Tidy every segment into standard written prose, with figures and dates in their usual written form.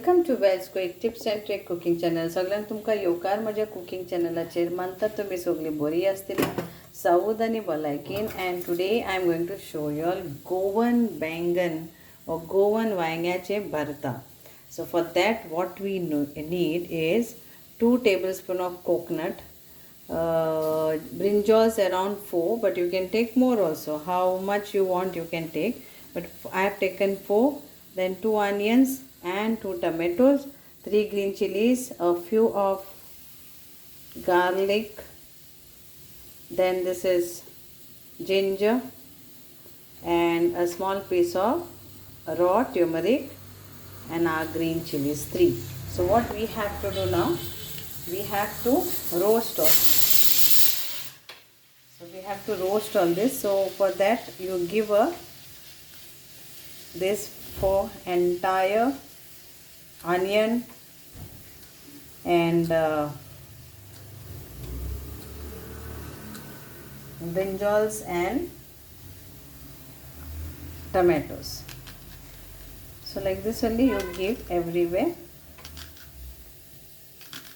Welcome to Vel's quick tips and trick cooking channel. सगळ्यांना तुमका येवकार म्हज्या कुकिंग चॅनलाचेर. मानता तुमी सगळीं बरी आसतली, सावध आनी भलायकेन. And today I am going to show you all Goan baingan or Goan Vangyache Bharta. So for that what we need is 2 tablespoons of coconut, brinjals around 4, but you can take more also. How much you want you can take, but I have taken 4. Then 2 onions and 2 tomatoes, 3 green chilies, a few of garlic. Then this is ginger and a small piece of raw turmeric and our green chilies 3. So what we have to do now, we have to roast all. So we have to roast all this. So for that you give this for entire onion and brinjals and tomatoes. So like this only you give everywhere.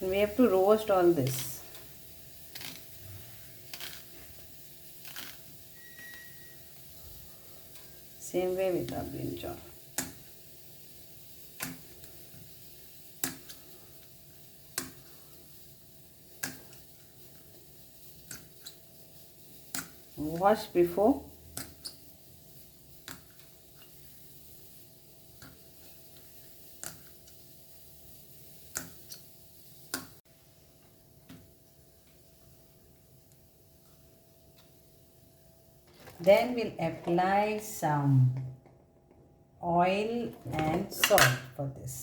We have to roast all this. Same way with our brinjal. Wash before. Then we'll apply some oil and salt for this.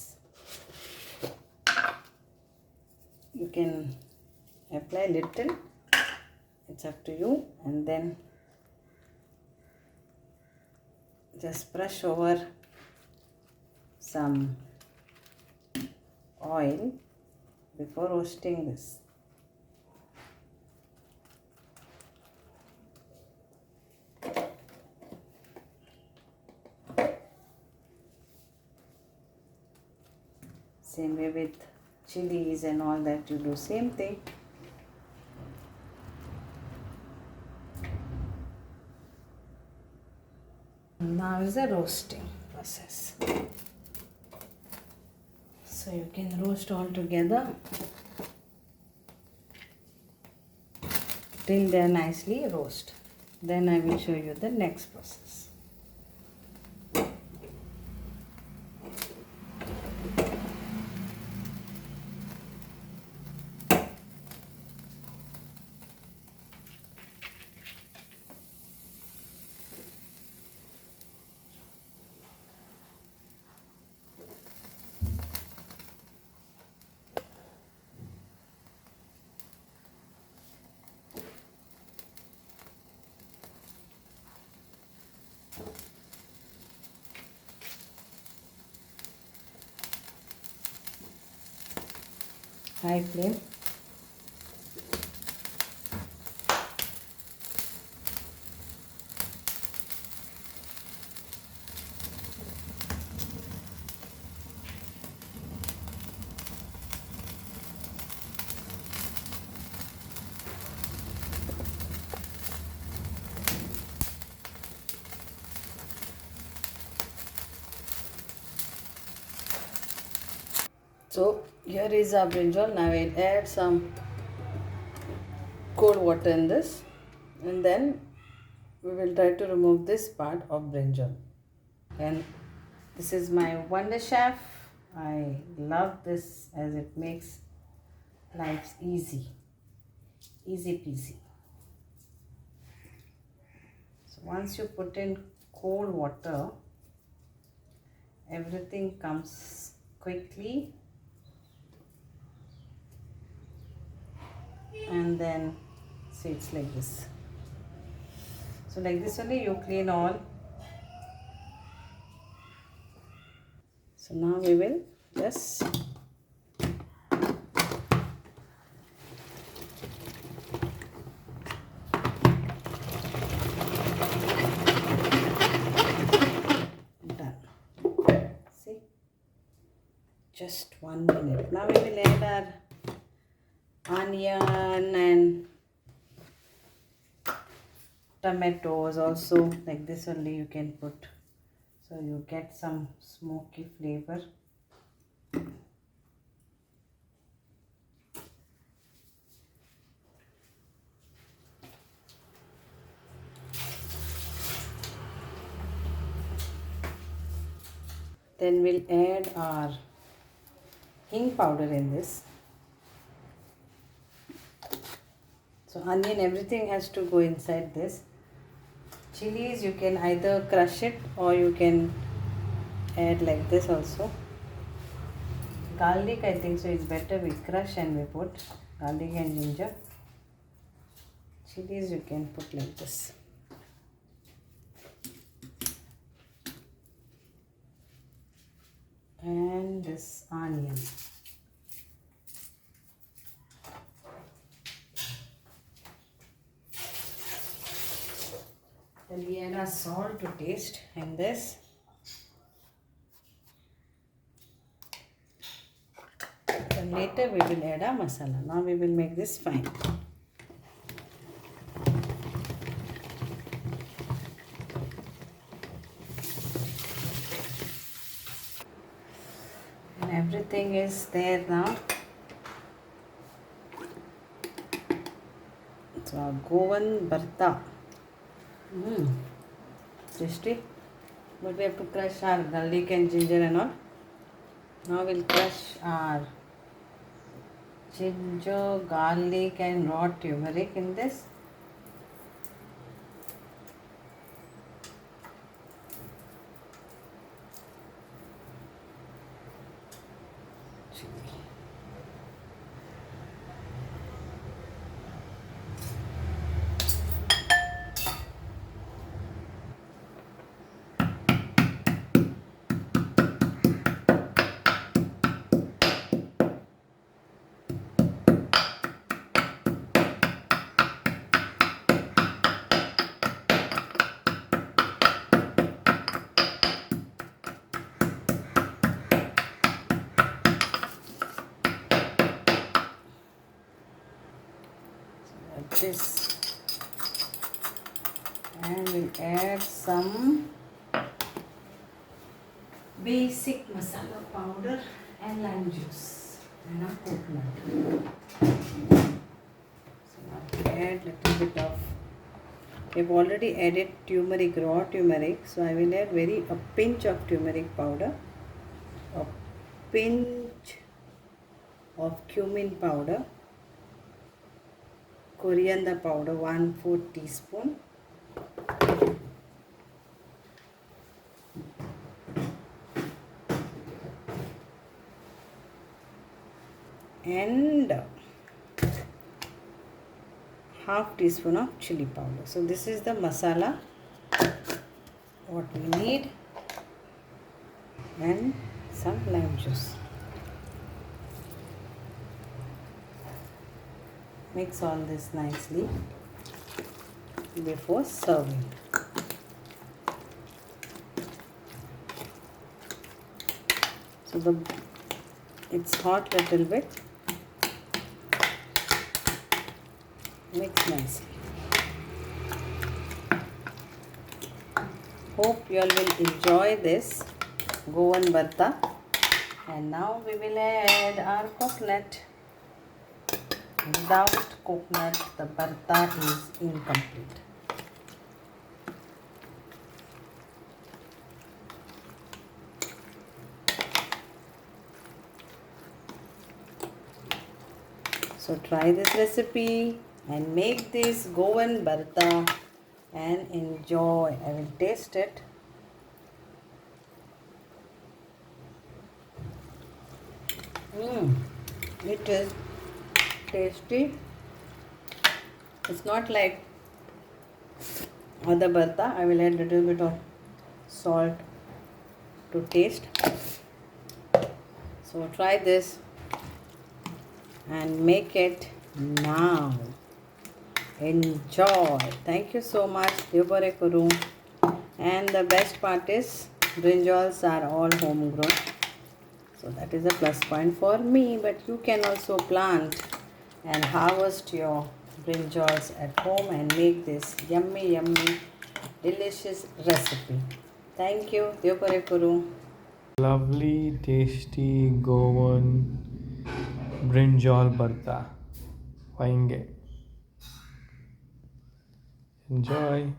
You can apply little, it's up to you, and then just brush over some oil before roasting this. Same way with chilies and all that, you do same thing. Now is the roasting process. So you can roast all together till they are nicely roast. Then I will show you the next process. High flame. So here is our brinjal. Now we'll add some cold water in this, and then we will try to remove this part of brinjal. And this is my Wonder Chef. I love this as it makes life easy peasy. So once you put in cold water, everything comes quickly. And then see, it's like this. So like this only you clean all. So now we will just done. See, just 1 minute. Now we will add our onion and tomatoes also, like this only you can put, so you get some smoky flavor. Then we'll add our hing powder in this. So onion, everything has to go inside this. Chilies, you can either crush it or you can add like this also. Garlic, I think so it's better we crush and we put garlic and ginger. Chilies you can put like this. And this onion. Then we add our salt to taste in this. Then later we will add our masala. Now we will make this fine. And everything is there now. So our Goan Bharta. Tasty. But we have to crush our garlic and ginger and all. Now we'll crush our ginger, garlic and raw turmeric in this. This, and we'll add some basic masala powder and lime juice and a coconut. So now we add little bit of, we've already added turmeric, raw turmeric, so I will add a pinch of turmeric powder, a pinch of cumin powder, coriander powder 1/4 teaspoon, and half teaspoon of chili powder. So this is the masala what we need, and some lime juice. Mix all this nicely before serving. So it's hot little bit. Mix nicely. Hope you all will enjoy this Goan Bharta. And now we will add our coconut. Without coconut, the Bharta is incomplete. So try this recipe and make this Goan Bharta and enjoy. I will taste it. It is tasty. It's not like other Bharta. I will add a little bit of salt to taste. So try this and make it now. Enjoy. Thank you so much. Devare Kuru. And the best part is brinjals are all homegrown. So that is a plus point for me, but you can also plant and harvest your brinjals at home and make this yummy, yummy, delicious recipe. Thank you. Deo kare kuru. Lovely, tasty Goan Brinjal Bharta. Enjoy.